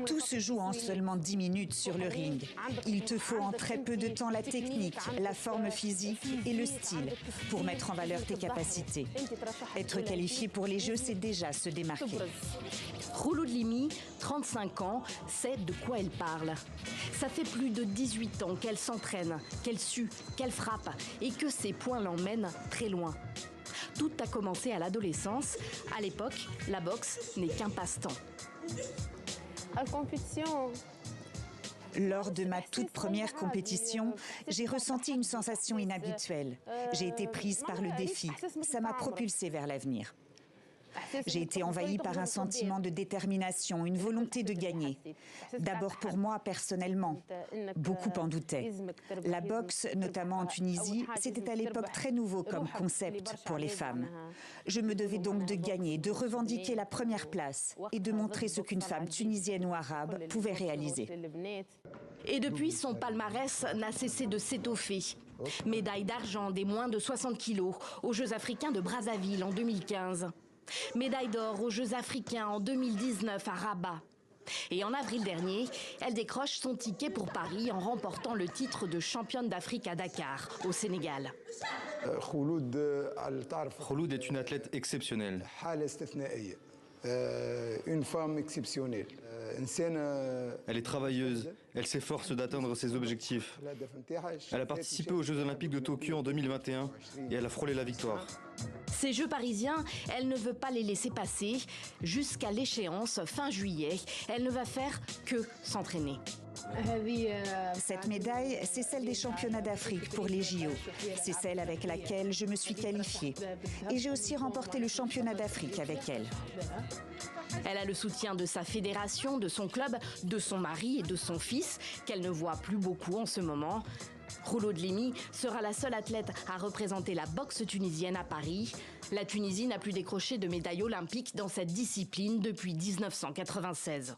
Tout se joue en seulement 10 minutes sur le ring. Il te faut en très peu de temps la technique, la forme physique et le style pour mettre en valeur tes capacités. Être qualifié pour les Jeux, c'est déjà se démarquer. Khouloud Limi, 35 ans, sait de quoi elle parle. Ça fait plus de 18 ans qu'elle s'entraîne, qu'elle sue, qu'elle frappe et que ses poings l'emmènent très loin. Tout a commencé à l'adolescence. À l'époque, la boxe n'est qu'un passe-temps. Lors de ma toute première compétition, j'ai ressenti une sensation inhabituelle. J'ai été prise par le défi. Ça m'a propulsée vers l'avenir. J'ai été envahie par un sentiment de détermination, une volonté de gagner. D'abord pour moi personnellement, beaucoup en doutaient. La boxe, notamment en Tunisie, c'était à l'époque très nouveau comme concept pour les femmes. Je me devais donc de gagner, de revendiquer la première place et de montrer ce qu'une femme tunisienne ou arabe pouvait réaliser. Et depuis, son palmarès n'a cessé de s'étoffer. Médaille d'argent des moins de 60 kilos aux Jeux africains de Brazzaville en 2015. Médaille d'or aux Jeux africains en 2019 à Rabat. Et en avril dernier, elle décroche son ticket pour Paris en remportant le titre de championne d'Afrique à Dakar, au Sénégal. Khouloud est une athlète exceptionnelle. Une femme exceptionnelle. Elle est travailleuse, elle s'efforce d'atteindre ses objectifs. Elle a participé aux Jeux Olympiques de Tokyo en 2021 et elle a frôlé la victoire. Ces Jeux parisiens, elle ne veut pas les laisser passer. Jusqu'à l'échéance, fin juillet, elle ne va faire que s'entraîner. Cette médaille, c'est celle des championnats d'Afrique pour les JO. C'est celle avec laquelle je me suis qualifiée. Et j'ai aussi remporté le championnat d'Afrique avec elle. Elle a le soutien de sa fédération, de son club, de son mari et de son fils, qu'elle ne voit plus beaucoup en ce moment. Khouloud Limi sera la seule athlète à représenter la boxe tunisienne à Paris. La Tunisie n'a plus décroché de médaille olympique dans cette discipline depuis 1996.